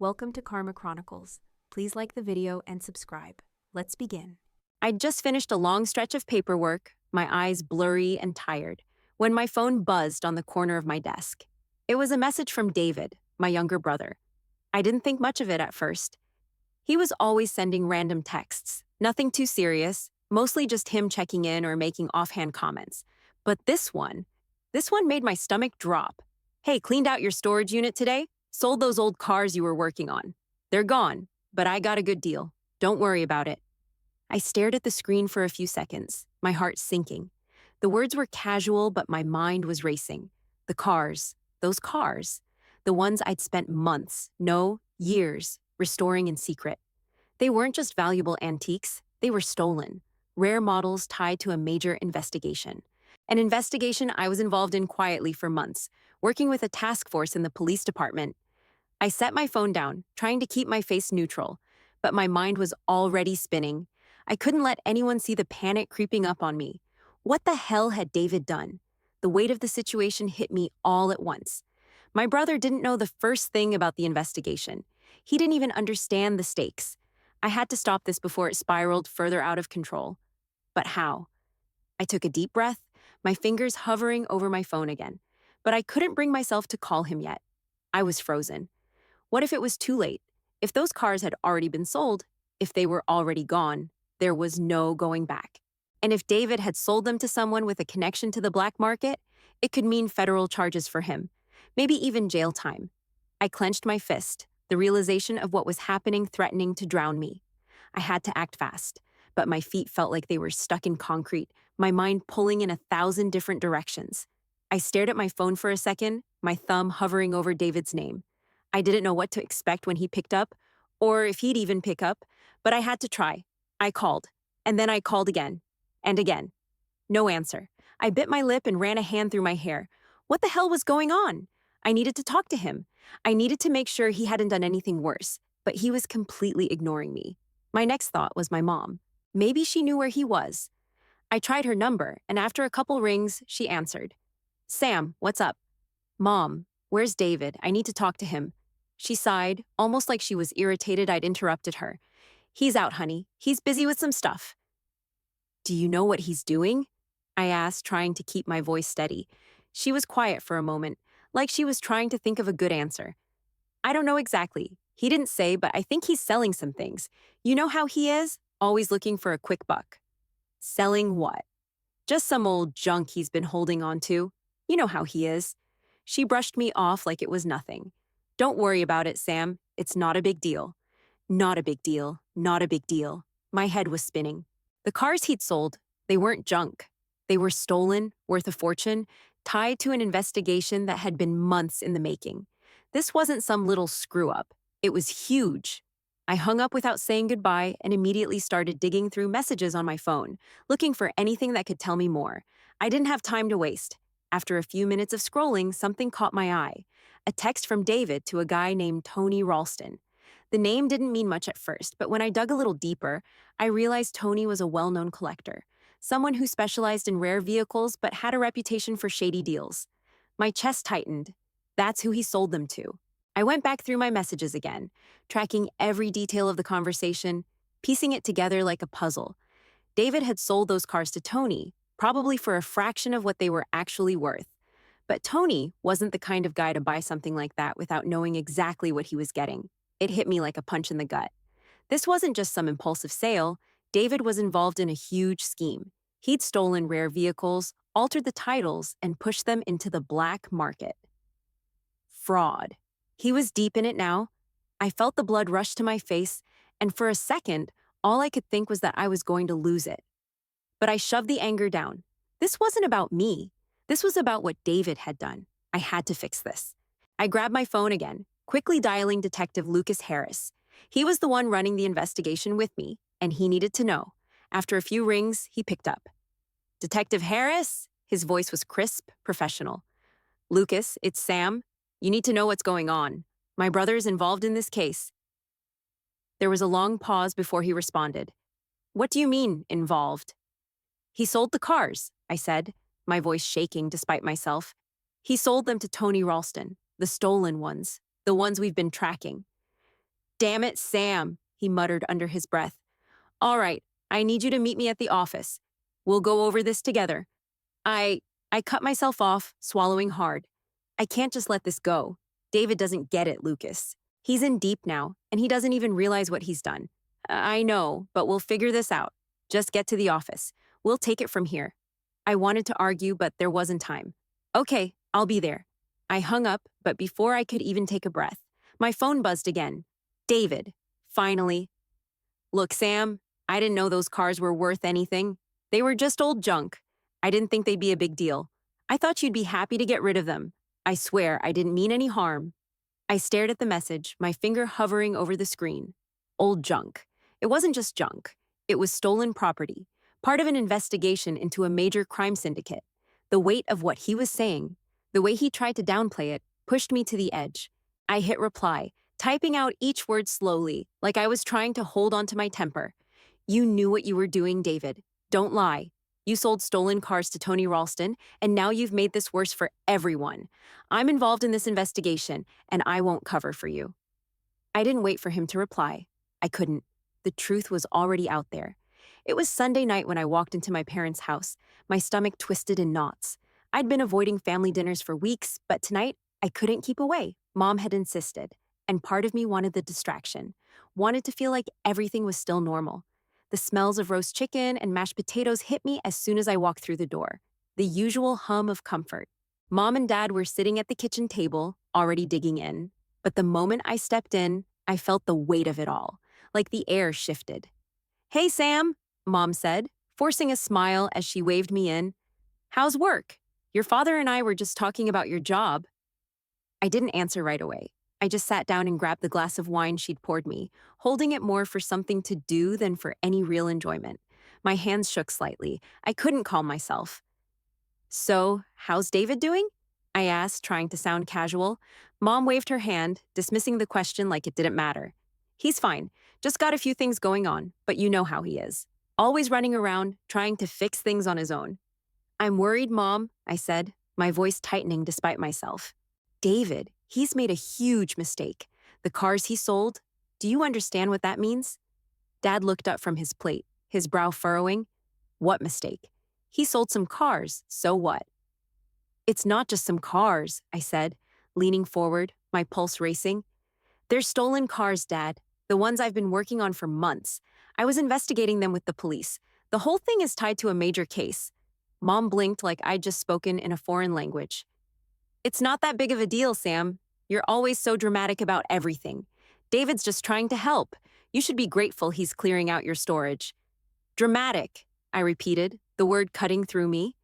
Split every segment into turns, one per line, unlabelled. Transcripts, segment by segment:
Welcome to Karma Chronicles. Please like the video and subscribe. Let's begin.
I'd just finished a long stretch of paperwork, my eyes blurry and tired, when my phone buzzed on the corner of my desk. It was a message from David, my younger brother. I didn't think much of it at first. He was always sending random texts, nothing too serious, mostly just him checking in or making offhand comments. But this one made my stomach drop. Hey, cleaned out your storage unit today? Sold those old cars you were working on. They're gone, but I got a good deal. Don't worry about it. I stared at the screen for a few seconds, my heart sinking. The words were casual, but my mind was racing. The cars, those cars, the ones I'd spent months, no, years, restoring in secret. They weren't just valuable antiques, they were stolen, rare models tied to a major investigation. An investigation I was involved in quietly for months, working with a task force in the police department. I set my phone down, trying to keep my face neutral, but my mind was already spinning. I couldn't let anyone see the panic creeping up on me. What the hell had David done? The weight of the situation hit me all at once. My brother didn't know the first thing about the investigation. He didn't even understand the stakes. I had to stop this before it spiraled further out of control. But how? I took a deep breath, my fingers hovering over my phone again. But I couldn't bring myself to call him yet. I was frozen. What if it was too late? If those cars had already been sold, if they were already gone, there was no going back. And if David had sold them to someone with a connection to the black market, it could mean federal charges for him, maybe even jail time. I clenched my fist, the realization of what was happening threatening to drown me. I had to act fast, but my feet felt like they were stuck in concrete, my mind pulling in 1,000 different directions. I stared at my phone for a second, my thumb hovering over David's name. I didn't know what to expect when he picked up, or if he'd even pick up, but I had to try. I called, and then I called again, and again. No answer. I bit my lip and ran a hand through my hair. What the hell was going on? I needed to talk to him. I needed to make sure he hadn't done anything worse, but he was completely ignoring me. My next thought was my mom. Maybe she knew where he was. I tried her number, and after a couple rings, she answered. Sam, what's up? Mom, where's David? I need to talk to him. She sighed, almost like she was irritated I'd interrupted her. He's out, honey. He's busy with some stuff. Do you know what he's doing? I asked, trying to keep my voice steady. She was quiet for a moment, like she was trying to think of a good answer. I don't know exactly. He didn't say, but I think he's selling some things. You know how he is? Always looking for a quick buck. Selling what? Just some old junk he's been holding on to. You know how he is. She brushed me off like it was nothing. Don't worry about it, Sam. It's not a big deal. Not a big deal. Not a big deal. My head was spinning. The cars he'd sold, they weren't junk. They were stolen, worth a fortune, tied to an investigation that had been months in the making. This wasn't some little screw-up. It was huge. I hung up without saying goodbye and immediately started digging through messages on my phone, looking for anything that could tell me more. I didn't have time to waste. After a few minutes of scrolling, something caught my eye. A text from David to a guy named Tony Ralston. The name didn't mean much at first, but when I dug a little deeper, I realized Tony was a well-known collector, someone who specialized in rare vehicles but had a reputation for shady deals. My chest tightened. That's who he sold them to. I went back through my messages again, tracking every detail of the conversation, piecing it together like a puzzle. David had sold those cars to Tony, probably for a fraction of what they were actually worth. But Tony wasn't the kind of guy to buy something like that without knowing exactly what he was getting. It hit me like a punch in the gut. This wasn't just some impulsive sale. David was involved in a huge scheme. He'd stolen rare vehicles, altered the titles, and pushed them into the black market. Fraud. He was deep in it now. I felt the blood rush to my face, and for a second, all I could think was that I was going to lose it. But I shoved the anger down. This wasn't about me. This was about what David had done. I had to fix this. I grabbed my phone again, quickly dialing Detective Lucas Harris. He was the one running the investigation with me, and he needed to know. After a few rings, he picked up. Detective Harris? His voice was crisp, professional. Lucas, it's Sam. You need to know what's going on. My brother is involved in this case. There was a long pause before he responded. What do you mean, involved? He sold the cars, I said, my voice shaking despite myself. He sold them to Tony Ralston, the stolen ones, the ones we've been tracking. Damn it, Sam, he muttered under his breath. All right, I need you to meet me at the office. We'll go over this together. I I cut myself off, swallowing hard. I can't just let this go. David doesn't get it, Lucas. He's in deep now, and he doesn't even realize what he's done. I know, but we'll figure this out. Just get to the office. We'll take it from here. I wanted to argue, but there wasn't time. Okay, I'll be there. I hung up, but before I could even take a breath, my phone buzzed again. David. Finally. Look, Sam, I didn't know those cars were worth anything. They were just old junk. I didn't think they'd be a big deal. I thought you'd be happy to get rid of them. I swear I didn't mean any harm. I stared at the message, my finger hovering over the screen. Old junk. It wasn't just junk. It was stolen property, part of an investigation into a major crime syndicate. The weight of what he was saying, the way he tried to downplay it, pushed me to the edge. I hit reply, typing out each word slowly, like I was trying to hold on to my temper. You knew what you were doing, David. Don't lie. You sold stolen cars to Tony Ralston, and now you've made this worse for everyone. I'm involved in this investigation, and I won't cover for you. I didn't wait for him to reply. I couldn't. The truth was already out there. It was Sunday night when I walked into my parents' house, my stomach twisted in knots. I'd been avoiding family dinners for weeks, but tonight, I couldn't keep away. Mom had insisted, and part of me wanted the distraction, wanted to feel like everything was still normal. The smells of roast chicken and mashed potatoes hit me as soon as I walked through the door. The usual hum of comfort. Mom and Dad were sitting at the kitchen table, already digging in. But the moment I stepped in, I felt the weight of it all, like the air shifted. Hey, Sam, Mom said, forcing a smile as she waved me in. How's work? Your father and I were just talking about your job. I didn't answer right away. I just sat down and grabbed the glass of wine she'd poured me, holding it more for something to do than for any real enjoyment. My hands shook slightly. I couldn't calm myself. So, how's David doing? I asked, trying to sound casual. Mom waved her hand, dismissing the question like it didn't matter. He's fine. Just got a few things going on, but you know how he is. Always running around, trying to fix things on his own. I'm worried, Mom, I said, my voice tightening despite myself. David, he's made a huge mistake. The cars he sold, do you understand what that means? Dad looked up from his plate, his brow furrowing. What mistake? He sold some cars, so what? It's not just some cars, I said, leaning forward, my pulse racing. They're stolen cars, Dad, the ones I've been working on for months. I was investigating them with the police. The whole thing is tied to a major case. Mom blinked like I'd just spoken in a foreign language. It's not that big of a deal, Sam. You're always so dramatic about everything. David's just trying to help. You should be grateful he's clearing out your storage. Dramatic, I repeated, the word cutting through me.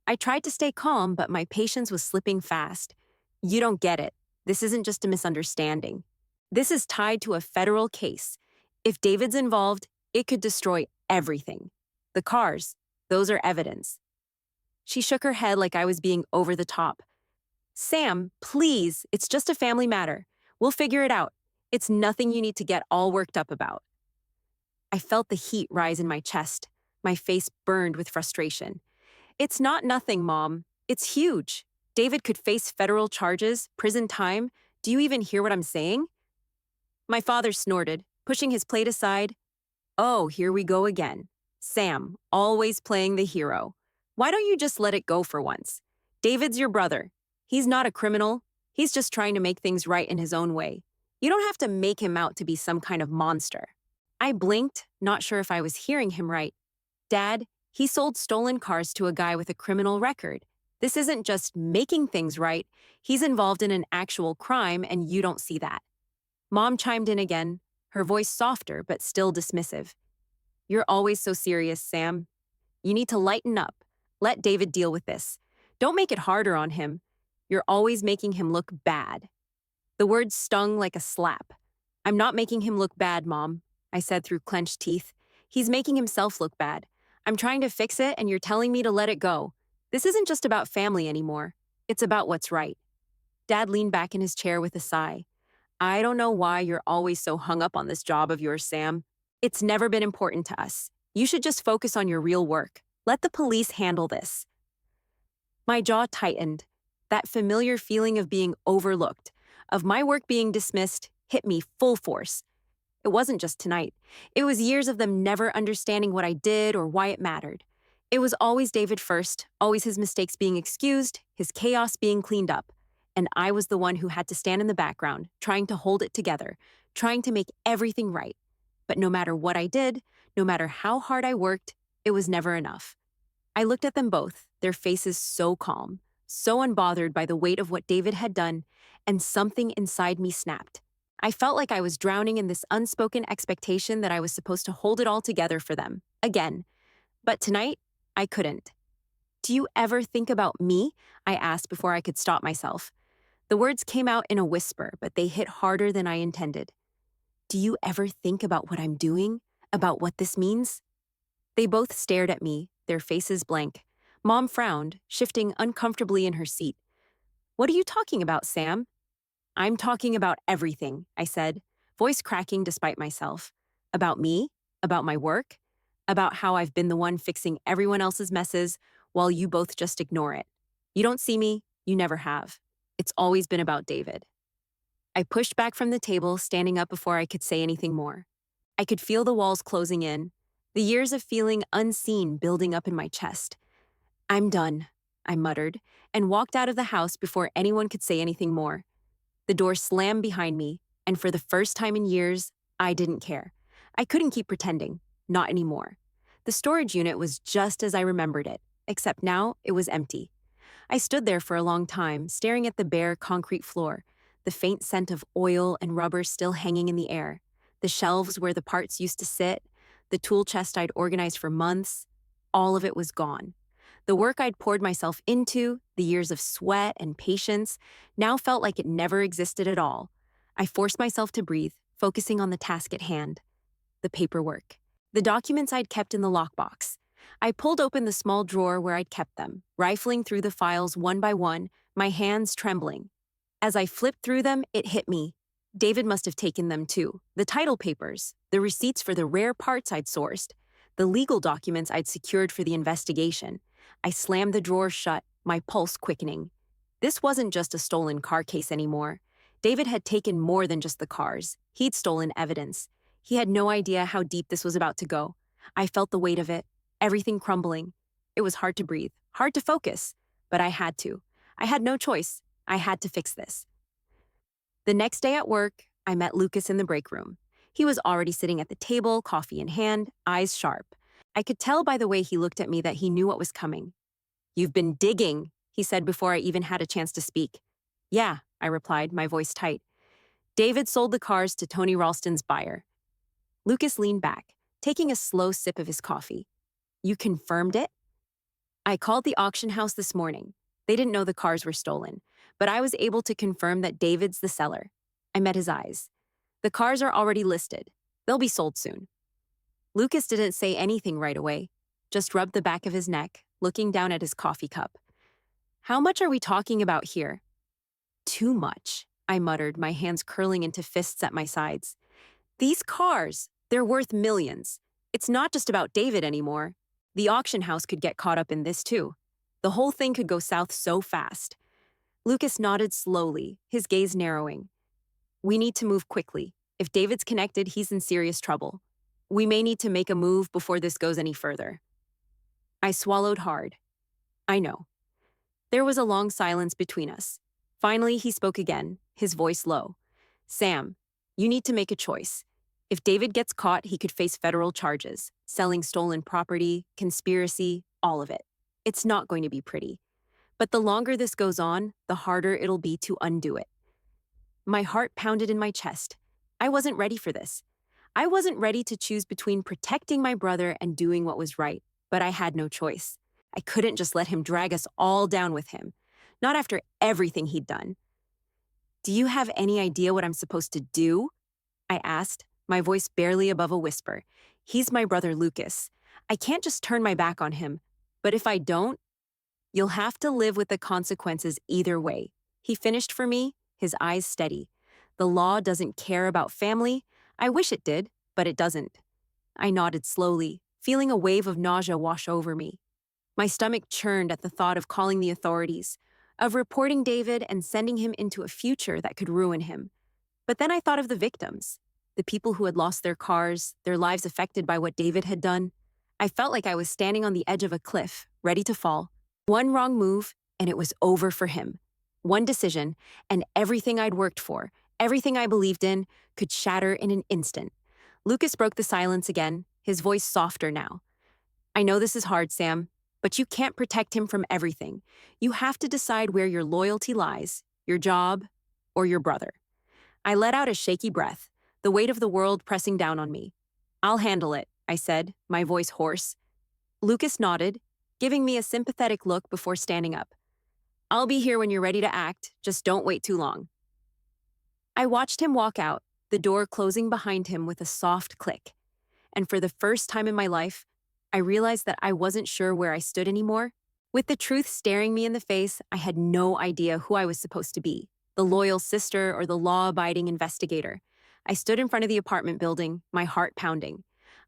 I tried to stay calm, but my patience was slipping fast. You don't get it. This isn't just a misunderstanding. This is tied to a federal case. If David's involved, it could destroy everything. The cars, those are evidence. She shook her head like I was being over the top. Sam, please, it's just a family matter. We'll figure it out. It's nothing you need to get all worked up about. I felt the heat rise in my chest. My face burned with frustration. It's not nothing, Mom. It's huge. David could face federal charges, prison time. Do you even hear what I'm saying? My father snorted, pushing his plate aside. Oh, here we go again. Sam, always playing the hero. Why don't you just let it go for once? David's your brother. He's not a criminal. He's just trying to make things right in his own way. You don't have to make him out to be some kind of monster. I blinked, not sure if I was hearing him right. Dad, he sold stolen cars to a guy with a criminal record. This isn't just making things right. He's involved in an actual crime, and you don't see that. Mom chimed in again, her voice softer but still dismissive. You're always so serious, Sam. You need to lighten up. Let David deal with this. Don't make it harder on him. You're always making him look bad. The words stung like a slap. I'm not making him look bad, Mom, I said through clenched teeth. He's making himself look bad. I'm trying to fix it, and you're telling me to let it go. This isn't just about family anymore. It's about what's right. Dad leaned back in his chair with a sigh. I don't know why you're always so hung up on this job of yours, Sam. It's never been important to us. You should just focus on your real work. Let the police handle this. My jaw tightened. That familiar feeling of being overlooked, of my work being dismissed, hit me full force. It wasn't just tonight. It was years of them never understanding what I did or why it mattered. It was always David first, always his mistakes being excused, his chaos being cleaned up. And I was the one who had to stand in the background, trying to hold it together, trying to make everything right. But no matter what I did, no matter how hard I worked, it was never enough. I looked at them both, their faces so calm, so unbothered by the weight of what David had done, and something inside me snapped. I felt like I was drowning in this unspoken expectation that I was supposed to hold it all together for them, again. But tonight, I couldn't. "Do you ever think about me?" I asked before I could stop myself. The words came out in a whisper, but they hit harder than I intended. "Do you ever think about what I'm doing? About what this means?" They both stared at me, their faces blank. Mom frowned, shifting uncomfortably in her seat. "What are you talking about, Sam?" "I'm talking about everything," I said, voice cracking despite myself. "About me, about my work, about how I've been the one fixing everyone else's messes while you both just ignore it. You don't see me, you never have. It's always been about David." I pushed back from the table, standing up before I could say anything more. I could feel the walls closing in, the years of feeling unseen building up in my chest. "I'm done," I muttered, and walked out of the house before anyone could say anything more. The door slammed behind me, and for the first time in years, I didn't care. I couldn't keep pretending, not anymore. The storage unit was just as I remembered it, except now it was empty. I stood there for a long time, staring at the bare concrete floor, the faint scent of oil and rubber still hanging in the air, the shelves where the parts used to sit, the tool chest I'd organized for months. All of it was gone. The work I'd poured myself into, the years of sweat and patience, now felt like it never existed at all. I forced myself to breathe, focusing on the task at hand. The paperwork. The documents I'd kept in the lockbox. I pulled open the small drawer where I'd kept them, rifling through the files one by one, my hands trembling. As I flipped through them, it hit me. David must have taken them too. The title papers, the receipts for the rare parts I'd sourced, the legal documents I'd secured for the investigation. I slammed the drawer shut, my pulse quickening. This wasn't just a stolen car case anymore. David had taken more than just the cars. He'd stolen evidence. He had no idea how deep this was about to go. I felt the weight of it, everything crumbling. It was hard to breathe, hard to focus, but I had to. I had no choice. I had to fix this. The next day at work, I met Lucas in the break room. He was already sitting at the table, coffee in hand, eyes sharp. I could tell by the way he looked at me that he knew what was coming. "You've been digging," he said before I even had a chance to speak. "Yeah," I replied, my voice tight. "David sold the cars to Tony Ralston's buyer." Lucas leaned back, taking a slow sip of his coffee. "You confirmed it?" "I called the auction house this morning. They didn't know the cars were stolen, but I was able to confirm that David's the seller." I met his eyes. "The cars are already listed. They'll be sold soon." Lucas didn't say anything right away, just rubbed the back of his neck, looking down at his coffee cup. "How much are we talking about here?" "Too much," I muttered, my hands curling into fists at my sides. "These cars, they're worth millions. It's not just about David anymore. The auction house could get caught up in this too. The whole thing could go south so fast." Lucas nodded slowly, his gaze narrowing. "We need to move quickly. If David's connected, he's in serious trouble. We may need to make a move before this goes any further." I swallowed hard. "I know." There was a long silence between us. Finally, he spoke again, his voice low. "Sam, you need to make a choice. If David gets caught, he could face federal charges, selling stolen property, conspiracy, all of it. It's not going to be pretty. But the longer this goes on, the harder it'll be to undo it." My heart pounded in my chest. I wasn't ready for this. I wasn't ready to choose between protecting my brother and doing what was right, but I had no choice. I couldn't just let him drag us all down with him, not after everything he'd done. "Do you have any idea what I'm supposed to do?" I asked, my voice barely above a whisper. "He's my brother Lucas. I can't just turn my back on him. But if I don't, you'll have to live with the consequences either way." He finished for me, his eyes steady. "The law doesn't care about family. I wish it did, but it doesn't." I nodded slowly, feeling a wave of nausea wash over me. My stomach churned at the thought of calling the authorities, of reporting David and sending him into a future that could ruin him. But then I thought of the victims. the people who had lost their cars, their lives affected by what David had done. I felt like I was standing on the edge of a cliff, ready to fall. One wrong move, and it was over for him. One decision, and everything I'd worked for, everything I believed in, could shatter in an instant. Lucas broke the silence again, his voice softer now. I know this is hard, Sam, but you can't protect him from everything. You have to decide where your loyalty lies, your job, or your brother. I let out a shaky breath, the weight of the world pressing down on me. I'll handle it, I said, my voice hoarse. Lucas nodded, giving me a sympathetic look before standing up. I'll be here when you're ready to act, just don't wait too long. I watched him walk out, the door closing behind him with a soft click. And for the first time in my life, I realized that I wasn't sure where I stood anymore. With the truth staring me in the face, I had no idea who I was supposed to be, the loyal sister or the law-abiding investigator. I stood in front of the apartment building, my heart pounding.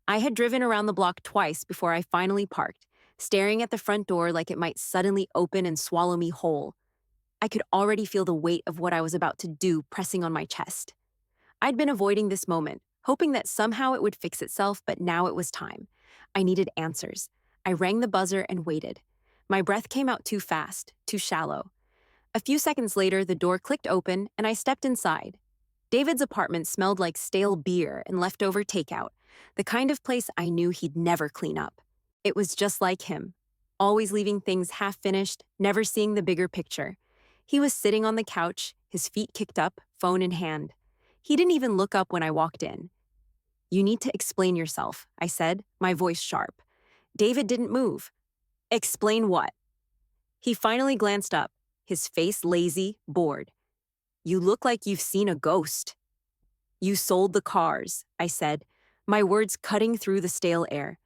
I had driven around the block twice before I finally parked, staring at the front door like it might suddenly open and swallow me whole. I could already feel the weight of what I was about to do pressing on my chest. I'd been avoiding this moment, hoping that somehow it would fix itself, but now it was time. I needed answers. I rang the buzzer and waited. My breath came out too fast, too shallow. A few seconds later, the door clicked open and I stepped inside. David's apartment smelled like stale beer and leftover takeout, the kind of place I knew he'd never clean up. It was just like him, always leaving things half-finished, never seeing the bigger picture. He was sitting on the couch, his feet kicked up, phone in hand. He didn't even look up when I walked in. You need to explain yourself, I said, my voice sharp. David didn't move. Explain what? He finally glanced up, his face lazy, bored. You look like you've seen a ghost. You sold the cars, I said, my words cutting through the stale air.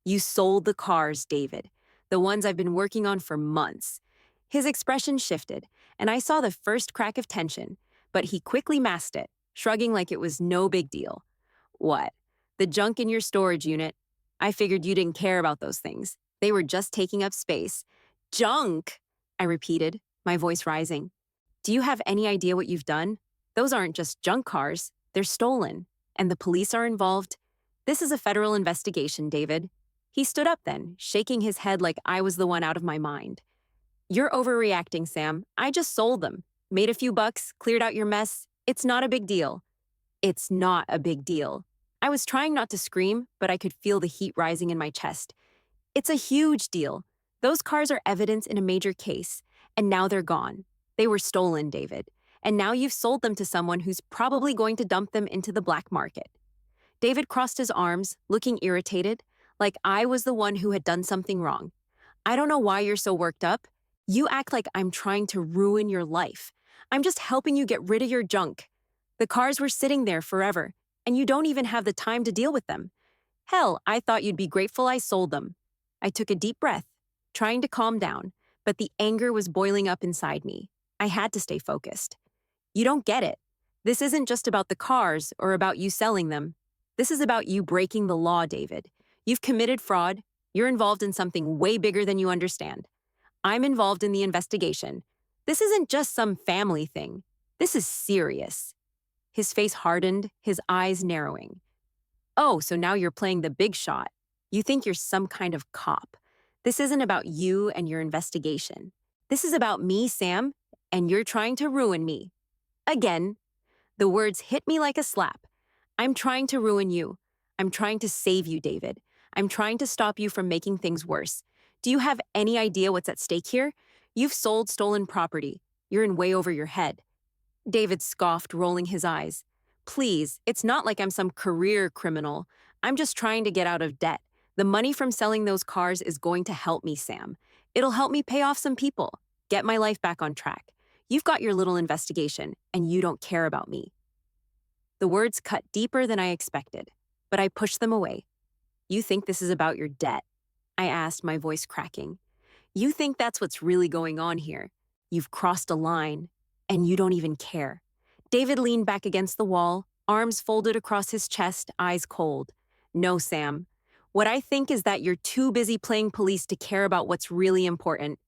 You sold the cars, David, the ones I've been working on for months. His expression shifted, and I saw the first crack of tension, but he quickly masked it, shrugging like it was no big deal. What? The junk in your storage unit? I figured you didn't care about those things. They were just taking up space. Junk, I repeated, my voice rising. Do you have any idea what you've done? Those aren't just junk cars. They're stolen, and the police are involved. This is a federal investigation, David. He stood up then, shaking his head like I was the one out of my mind. You're overreacting, Sam. I just sold them. Made a few bucks, cleared out your mess. It's not a big deal. It's not a big deal. I was trying not to scream, but I could feel the heat rising in my chest. It's a huge deal. Those cars are evidence in a major case, and now they're gone. They were stolen, David, and now you've sold them to someone who's probably going to dump them into the black market. David crossed his arms, looking irritated, like I was the one who had done something wrong. I don't know why you're so worked up. You act like I'm trying to ruin your life. I'm just helping you get rid of your junk. The cars were sitting there forever, and you don't even have the time to deal with them. Hell, I thought you'd be grateful I sold them. I took a deep breath, trying to calm down, but the anger was boiling up inside me. I had to stay focused. You don't get it. This isn't just about the cars or about you selling them. This is about you breaking the law, David. You've committed fraud. You're involved in something way bigger than you understand. I'm involved in the investigation. This isn't just some family thing. This is serious. His face hardened, his eyes narrowing. Oh, so now you're playing the big shot. You think you're some kind of cop. This isn't about you and your investigation. This is about me, Sam, and you're trying to ruin me. Again. The words hit me like a slap. I'm trying to ruin you. I'm trying to save you, David. I'm trying to stop you from making things worse. Do you have any idea what's at stake here? You've sold stolen property. You're in way over your head. David scoffed, rolling his eyes. Please, it's not like I'm some career criminal. I'm just trying to get out of debt. The money from selling those cars is going to help me, Sam. It'll help me pay off some people, get my life back on track. You've got your little investigation, and you don't care about me. The words cut deeper than I expected, but I pushed them away. You think this is about your debt? I asked, my voice cracking. You think that's what's really going on here? You've crossed a line, and you don't even care. David leaned back against the wall, arms folded across his chest, eyes cold. No, Sam. What I think is that you're too busy playing police to care about what's really important.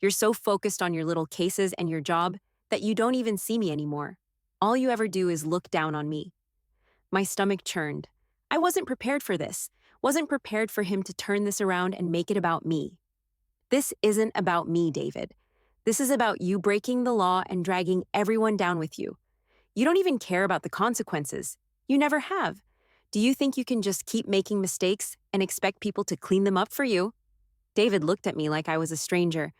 You're so focused on your little cases and your job that you don't even see me anymore. All you ever do is look down on me. My stomach churned. I wasn't prepared for this. Wasn't prepared for him to turn this around and make it about me. This isn't about me, David. This is about you breaking the law and dragging everyone down with you. You don't even care about the consequences. You never have. Do you think you can just keep making mistakes and expect people to clean them up for you? David looked at me like I was a stranger.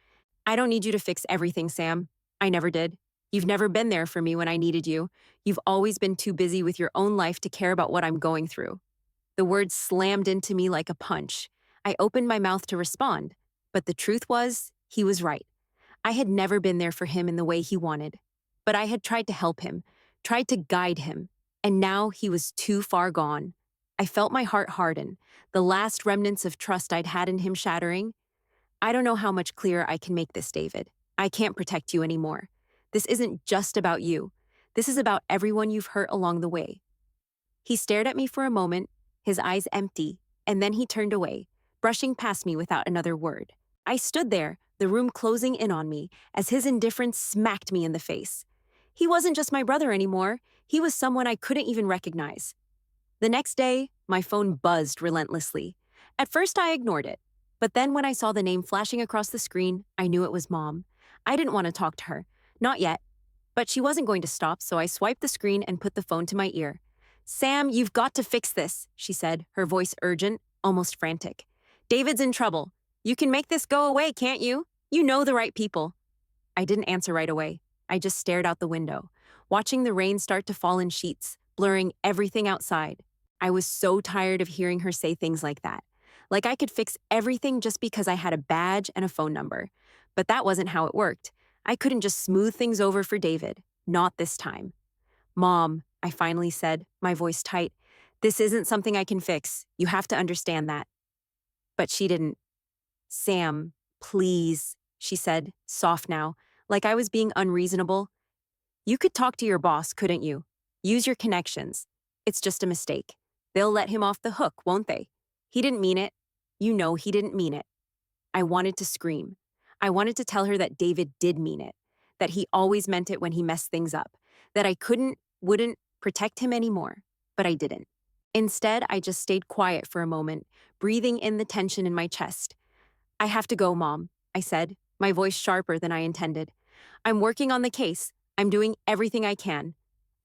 I don't need you to fix everything, Sam. I never did. You've never been there for me when I needed you. You've always been too busy with your own life to care about what I'm going through. The words slammed into me like a punch. I opened my mouth to respond, but the truth was, he was right. I had never been there for him in the way he wanted. But I had tried to help him, tried to guide him, and now he was too far gone. I felt my heart harden, the last remnants of trust I'd had in him shattering. I don't know how much clearer I can make this, David. I can't protect you anymore. This isn't just about you. This is about everyone you've hurt along the way. He stared at me for a moment, his eyes empty, and then he turned away, brushing past me without another word. I stood there, the room closing in on me, as his indifference smacked me in the face. He wasn't just my brother anymore. He was someone I couldn't even recognize. The next day, my phone buzzed relentlessly. At first, I ignored it. But then when I saw the name flashing across the screen, I knew it was Mom. I didn't want to talk to her. Not yet. But she wasn't going to stop, so I swiped the screen and put the phone to my ear. "Sam, you've got to fix this," she said, her voice urgent, almost frantic. "David's in trouble. You can make this go away, can't you? You know the right people." I didn't answer right away. I just stared out the window, watching the rain start to fall in sheets, blurring everything outside. I was so tired of hearing her say things like that. Like I could fix everything just because I had a badge and a phone number. But that wasn't how it worked. I couldn't just smooth things over for David. Not this time. "Mom," I finally said, my voice tight, "this isn't something I can fix. You have to understand that." But she didn't. "Sam, please," she said, soft now, like I was being unreasonable. "You could talk to your boss, couldn't you? Use your connections. It's just a mistake. They'll let him off the hook, won't they? He didn't mean it. You know he didn't mean it." I wanted to scream. I wanted to tell her that David did mean it, that he always meant it when he messed things up, that I wouldn't protect him anymore, but I didn't. Instead, I just stayed quiet for a moment, breathing in the tension in my chest. "I have to go, Mom," I said, my voice sharper than I intended. "I'm working on the case. I'm doing everything I can."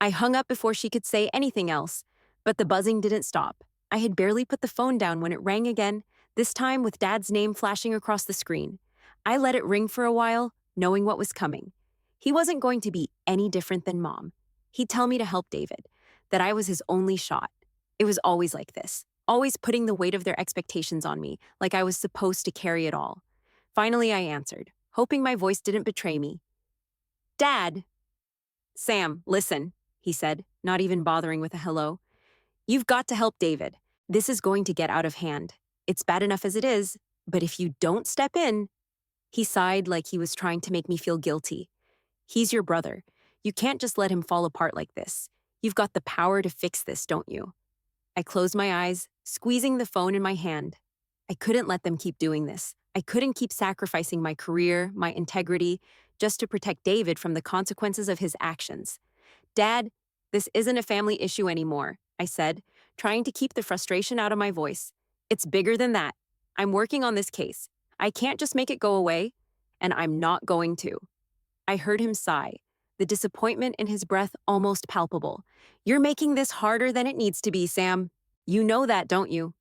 I hung up before she could say anything else, but the buzzing didn't stop. I had barely put the phone down when it rang again, this time with Dad's name flashing across the screen. I let it ring for a while, knowing what was coming. He wasn't going to be any different than Mom. He'd tell me to help David, that I was his only shot. It was always like this, always putting the weight of their expectations on me, like I was supposed to carry it all. Finally, I answered, hoping my voice didn't betray me. "Dad." "Sam, listen," he said, not even bothering with a hello. "You've got to help David. This is going to get out of hand. It's bad enough as it is, but if you don't step in..." He sighed like he was trying to make me feel guilty. "He's your brother. You can't just let him fall apart like this. You've got the power to fix this, don't you?" I closed my eyes, squeezing the phone in my hand. I couldn't let them keep doing this. I couldn't keep sacrificing my career, my integrity, just to protect David from the consequences of his actions. "Dad, this isn't a family issue anymore," I said, trying to keep the frustration out of my voice. "It's bigger than that. I'm working on this case. I can't just make it go away, and I'm not going to." I heard him sigh, the disappointment in his breath almost palpable. "You're making this harder than it needs to be, Sam. You know that, don't you?"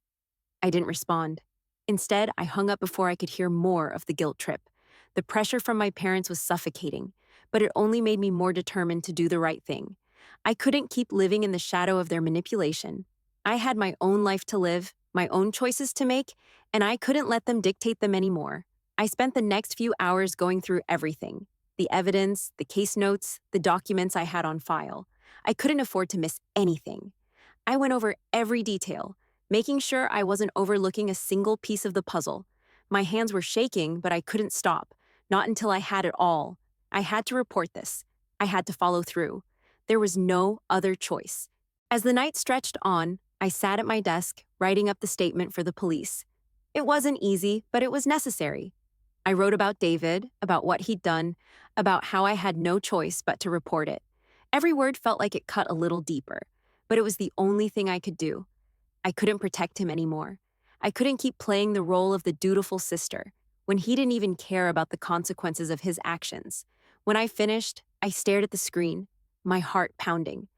I didn't respond. Instead, I hung up before I could hear more of the guilt trip. The pressure from my parents was suffocating, but it only made me more determined to do the right thing. I couldn't keep living in the shadow of their manipulation. I had my own life to live, my own choices to make, and I couldn't let them dictate them anymore. I spent the next few hours going through everything. The evidence, the case notes, the documents I had on file. I couldn't afford to miss anything. I went over every detail, making sure I wasn't overlooking a single piece of the puzzle. My hands were shaking, but I couldn't stop, not until I had it all. I had to report this. I had to follow through. There was no other choice. As the night stretched on, I sat at my desk, writing up the statement for the police. It wasn't easy, but it was necessary. I wrote about David, about what he'd done, about how I had no choice but to report it. Every word felt like it cut a little deeper. but it was the only thing I could do. I couldn't protect him anymore. I couldn't keep playing the role of the dutiful sister when he didn't even care about the consequences of his actions. When I finished, I stared at the screen, my heart pounding.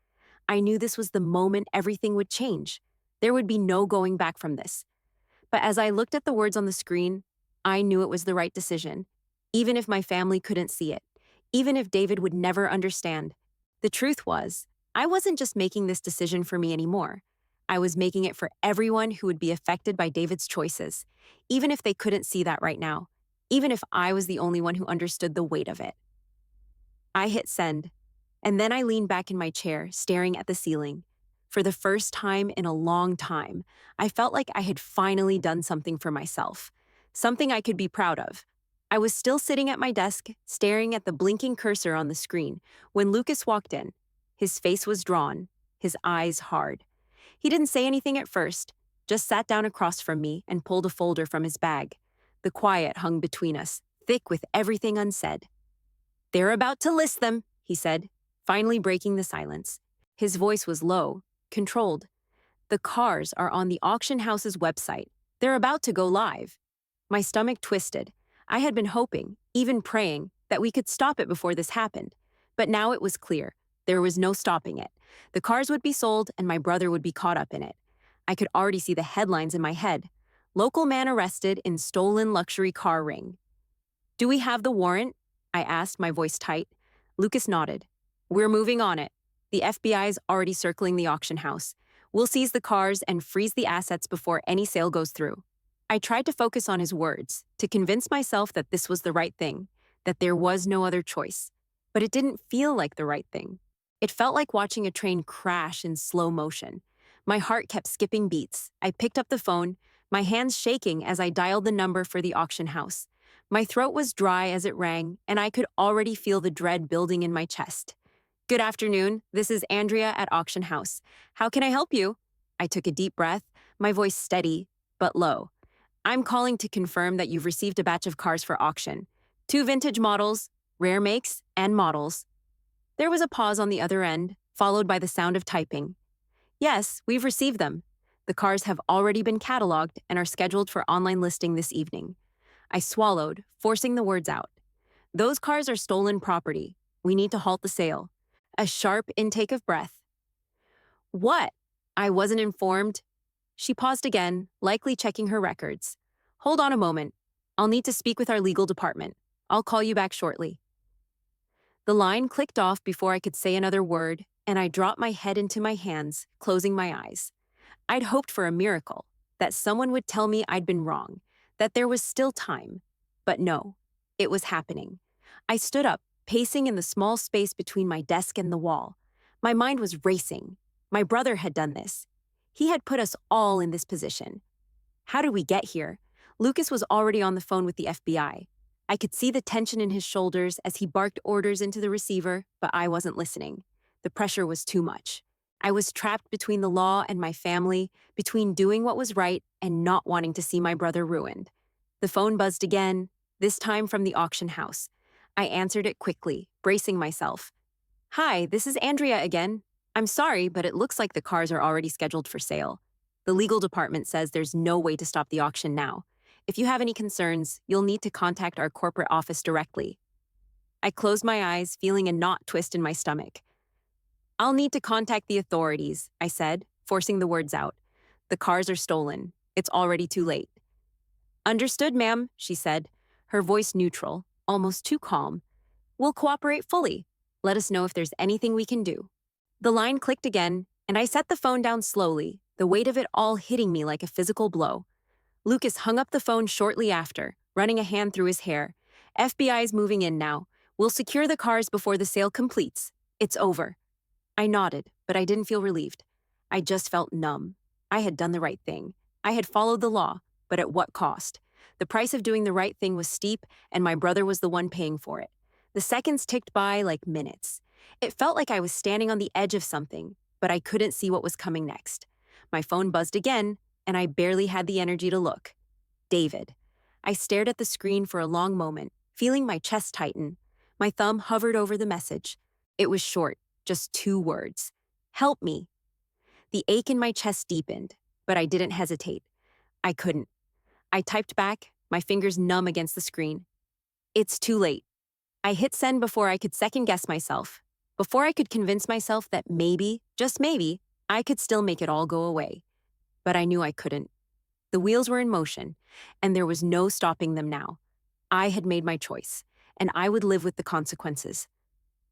I knew this was the moment everything would change. There would be no going back from this. But as I looked at the words on the screen, I knew it was the right decision, even if my family couldn't see it, even if David would never understand. The truth was, I wasn't just making this decision for me anymore. I was making it for everyone who would be affected by David's choices, even if they couldn't see that right now, even if I was the only one who understood the weight of it. I hit send, and then I leaned back in my chair, staring at the ceiling. For the first time in a long time, I felt like I had finally done something for myself, something I could be proud of. I was still sitting at my desk, staring at the blinking cursor on the screen, when Lucas walked in. His face was drawn, his eyes hard. He didn't say anything at first, just sat down across from me and pulled a folder from his bag. The quiet hung between us, thick with everything unsaid. "They're about to list them," he said, finally breaking the silence. His voice was low, controlled. "The cars are on the auction house's website. They're about to go live." My stomach twisted. I had been hoping, even praying, that we could stop it before this happened. But now it was clear. There was no stopping it. The cars would be sold and my brother would be caught up in it. I could already see the headlines in my head. "Local man arrested in stolen luxury car ring." "Do we have the warrant?" I asked, my voice tight. Lucas nodded. "We're moving on it. The FBI is already circling the auction house. We'll seize the cars and freeze the assets before any sale goes through." I tried to focus on his words, to convince myself that this was the right thing, that there was no other choice. But it didn't feel like the right thing. It felt like watching a train crash in slow motion. My heart kept skipping beats. I picked up the phone, my hands shaking as I dialed the number for the auction house. My throat was dry as it rang, and I could already feel the dread building in my chest. "Good afternoon. This is Andrea at Auction House. How can I help you?" I took a deep breath, my voice steady, but low. "I'm calling to confirm that you've received a batch of cars for auction. 2 vintage models, rare makes, and models." There was a pause on the other end, followed by the sound of typing. "Yes, we've received them. The cars have already been cataloged and are scheduled for online listing this evening." I swallowed, forcing the words out. "Those cars are stolen property. We need to halt the sale." A sharp intake of breath. "What?" I wasn't informed. She paused again, likely checking her records. "Hold on a moment. I'll need to speak with our legal department. I'll call you back shortly." The line clicked off before I could say another word, and I dropped my head into my hands, closing my eyes. I'd hoped for a miracle, that someone would tell me I'd been wrong, that there was still time. But no, it was happening. I stood up, pacing in the small space between my desk and the wall. My mind was racing. My brother had done this. He had put us all in this position. How did we get here? Lucas was already on the phone with the FBI. I could see the tension in his shoulders as he barked orders into the receiver, but I wasn't listening. The pressure was too much. I was trapped between the law and my family, between doing what was right and not wanting to see my brother ruined. The phone buzzed again, this time from the auction house. I answered it quickly, bracing myself. "Hi, this is Andrea again. I'm sorry, but it looks like the cars are already scheduled for sale. The legal department says there's no way to stop the auction now. If you have any concerns, you'll need to contact our corporate office directly." I closed my eyes, feeling a knot twist in my stomach. "I'll need to contact the authorities," I said, forcing the words out. "The cars are stolen. It's already too late." "Understood, ma'am," she said, her voice neutral, almost too calm. "We'll cooperate fully. Let us know if there's anything we can do." The line clicked again, and I set the phone down slowly, the weight of it all hitting me like a physical blow. Lucas hung up the phone shortly after, running a hand through his hair. "FBI's moving in now. We'll secure the cars before the sale completes. It's over." I nodded, but I didn't feel relieved. I just felt numb. I had done the right thing. I had followed the law, but at what cost? The price of doing the right thing was steep, and my brother was the one paying for it. The seconds ticked by like minutes. It felt like I was standing on the edge of something, but I couldn't see what was coming next. My phone buzzed again, and I barely had the energy to look. David. I stared at the screen for a long moment, feeling my chest tighten. My thumb hovered over the message. It was short, just 2 words. "Help me." The ache in my chest deepened, but I didn't hesitate. I couldn't. I typed back, my fingers numb against the screen. It's too late. I hit send before I could second guess myself, before I could convince myself that maybe, just maybe, I could still make it all go away. But I knew I couldn't. The wheels were in motion, and there was no stopping them now. I had made my choice, and I would live with the consequences.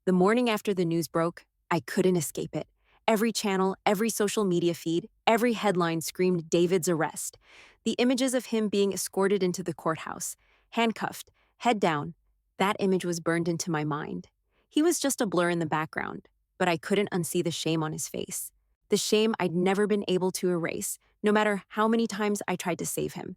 The morning after the news broke, I couldn't escape it. Every channel, every social media feed, every headline screamed David's arrest. The images of him being escorted into the courthouse, handcuffed, head down, that image was burned into my mind. He was just a blur in the background, but I couldn't unsee the shame on his face. The shame I'd never been able to erase, no matter how many times I tried to save him.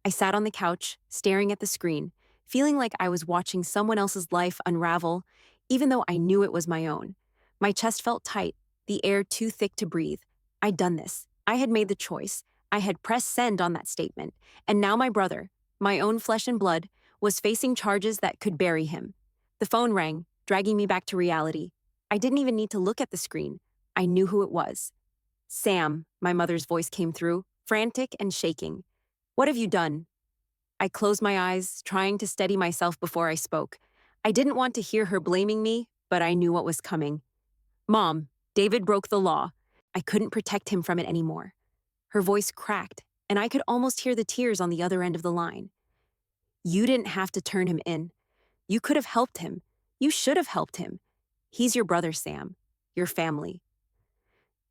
I sat on the couch, staring at the screen, feeling like I was watching someone else's life unravel, even though I knew it was my own. My chest felt tight, the air too thick to breathe. I'd done this. I had made the choice. I had pressed send on that statement. And now my brother, my own flesh and blood, was facing charges that could bury him. The phone rang, dragging me back to reality. I didn't even need to look at the screen. I knew who it was. Sam, my mother's voice came through, frantic and shaking. What have you done? I closed my eyes, trying to steady myself before I spoke. I didn't want to hear her blaming me, but I knew what was coming. Mom, David broke the law. I couldn't protect him from it anymore. Her voice cracked, and I could almost hear the tears on the other end of the line. You didn't have to turn him in. You could have helped him. You should have helped him. He's your brother, Sam. Your family.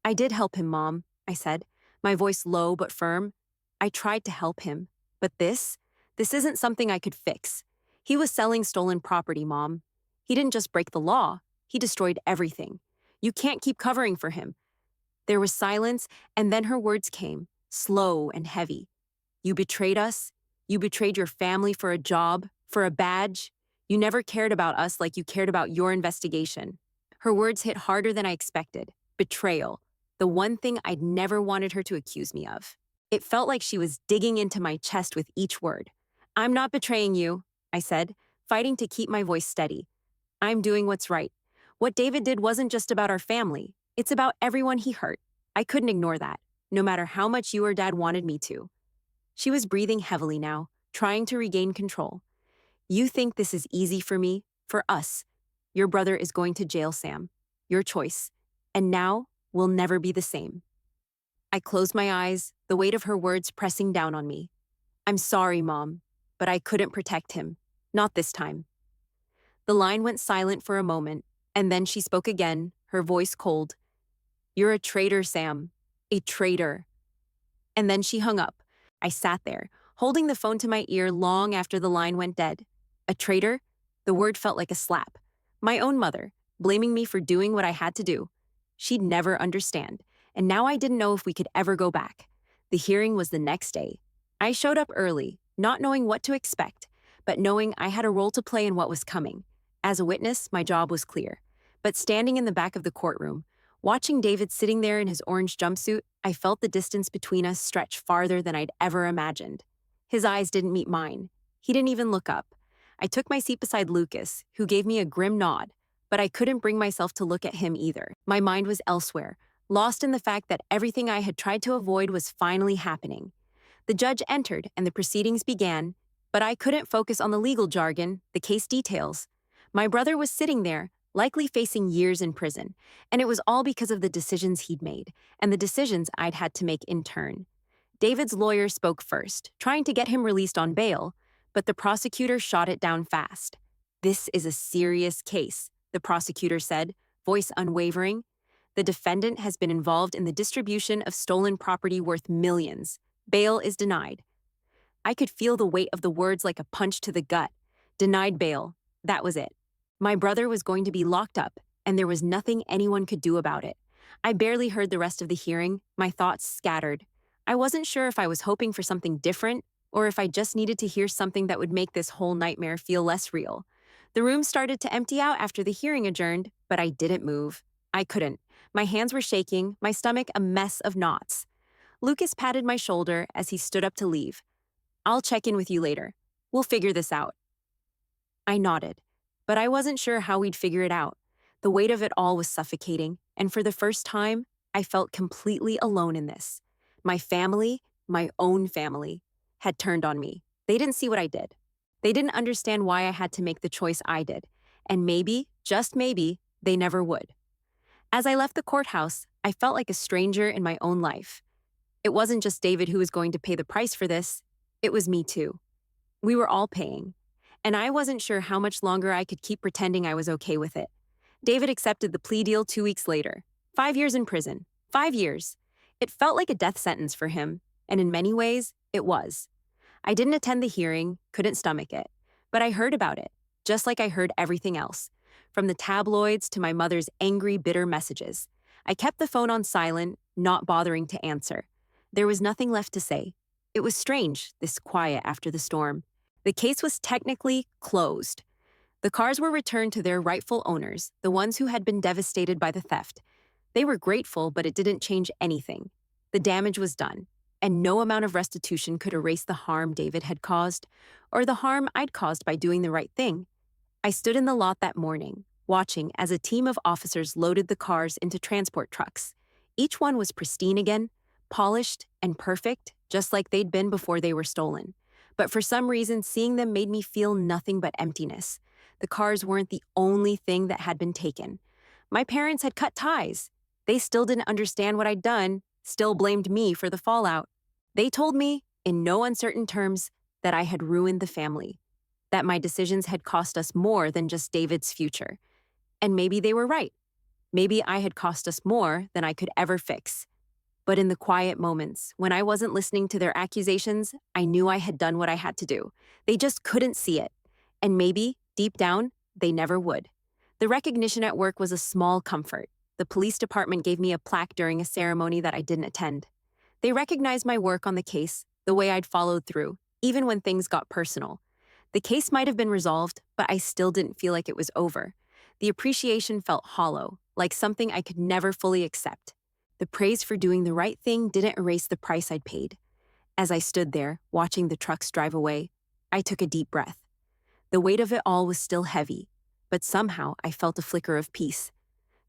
I did help him, Mom, I said, my voice low but firm. I tried to help him. But this isn't something I could fix. He was selling stolen property, Mom. He didn't just break the law. He destroyed everything. You can't keep covering for him. There was silence, and then her words came, slow and heavy. You betrayed us. You betrayed your family for a job, for a badge. You never cared about us like you cared about your investigation. Her words hit harder than I expected. Betrayal. The one thing I'd never wanted her to accuse me of. It felt like she was digging into my chest with each word. I'm not betraying you, I said, fighting to keep my voice steady. I'm doing what's right. What David did wasn't just about our family. It's about everyone he hurt. I couldn't ignore that, no matter how much you or Dad wanted me to. She was breathing heavily now, trying to regain control. You think this is easy for me? For us. Your brother is going to jail, Sam. Your choice. And now, we'll never be the same. I closed my eyes, the weight of her words pressing down on me. I'm sorry, Mom, but I couldn't protect him. Not this time. The line went silent for a moment, and then she spoke again, her voice cold. You're a traitor, Sam. A traitor. And then she hung up. I sat there, holding the phone to my ear long after the line went dead. A traitor? The word felt like a slap. My own mother, blaming me for doing what I had to do. She'd never understand, and now I didn't know if we could ever go back. The hearing was the next day. I showed up early, not knowing what to expect, but knowing I had a role to play in what was coming. As a witness, my job was clear. But standing in the back of the courtroom, watching David sitting there in his orange jumpsuit, I felt the distance between us stretch farther than I'd ever imagined. His eyes didn't meet mine. He didn't even look up. I took my seat beside Lucas, who gave me a grim nod, but I couldn't bring myself to look at him either. My mind was elsewhere, lost in the fact that everything I had tried to avoid was finally happening. The judge entered and the proceedings began, but I couldn't focus on the legal jargon, the case details. My brother was sitting there, likely facing years in prison, and it was all because of the decisions he'd made, and the decisions I'd had to make in turn. David's lawyer spoke first, trying to get him released on bail, but the prosecutor shot it down fast. This is a serious case, the prosecutor said, voice unwavering. The defendant has been involved in the distribution of stolen property worth millions. Bail is denied. I could feel the weight of the words like a punch to the gut. Denied bail. That was it. My brother was going to be locked up, and there was nothing anyone could do about it. I barely heard the rest of the hearing, my thoughts scattered. I wasn't sure if I was hoping for something different, or if I just needed to hear something that would make this whole nightmare feel less real. The room started to empty out after the hearing adjourned, but I didn't move. I couldn't. My hands were shaking, my stomach a mess of knots. Lucas patted my shoulder as he stood up to leave. I'll check in with you later. We'll figure this out. I nodded, but I wasn't sure how we'd figure it out. The weight of it all was suffocating, and for the first time, I felt completely alone in this. My family, my own family, had turned on me. They didn't see what I did. They didn't understand why I had to make the choice I did. And maybe, just maybe, they never would. As I left the courthouse, I felt like a stranger in my own life. It wasn't just David who was going to pay the price for this, it was me too. We were all paying. And I wasn't sure how much longer I could keep pretending I was okay with it. David accepted the plea deal 2 weeks later. 5 years in prison. 5 years. It felt like a death sentence for him, and in many ways, it was. I didn't attend the hearing, couldn't stomach it, but I heard about it, just like I heard everything else, from the tabloids to my mother's angry, bitter messages. I kept the phone on silent, not bothering to answer. There was nothing left to say. It was strange, this quiet after the storm. The case was technically closed. The cars were returned to their rightful owners, the ones who had been devastated by the theft. They were grateful, but it didn't change anything. The damage was done, and no amount of restitution could erase the harm David had caused, or the harm I'd caused by doing the right thing. I stood in the lot that morning, watching as a team of officers loaded the cars into transport trucks. Each one was pristine again, polished and perfect, just like they'd been before they were stolen. But for some reason, seeing them made me feel nothing but emptiness. The cars weren't the only thing that had been taken. My parents had cut ties. They still didn't understand what I'd done, still blamed me for the fallout. They told me, in no uncertain terms, that I had ruined the family, that my decisions had cost us more than just David's future. And maybe they were right. Maybe I had cost us more than I could ever fix. But in the quiet moments, when I wasn't listening to their accusations, I knew I had done what I had to do. They just couldn't see it. And maybe, deep down, they never would. The recognition at work was a small comfort. The police department gave me a plaque during a ceremony that I didn't attend. They recognized my work on the case, the way I'd followed through, even when things got personal. The case might have been resolved, but I still didn't feel like it was over. The appreciation felt hollow, like something I could never fully accept. The praise for doing the right thing didn't erase the price I'd paid. As I stood there, watching the trucks drive away, I took a deep breath. The weight of it all was still heavy, but somehow I felt a flicker of peace.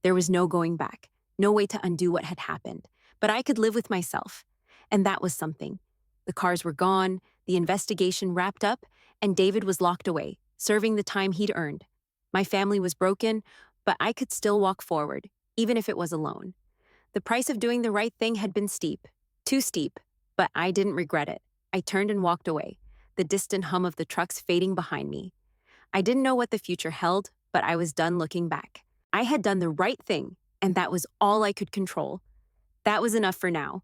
There was no going back, no way to undo what had happened, but I could live with myself. And that was something. The cars were gone, the investigation wrapped up, and David was locked away, serving the time he'd earned. My family was broken, but I could still walk forward, even if it was alone. The price of doing the right thing had been steep, too steep, but I didn't regret it. I turned and walked away, the distant hum of the trucks fading behind me. I didn't know what the future held, but I was done looking back. I had done the right thing, and that was all I could control. That was enough for now.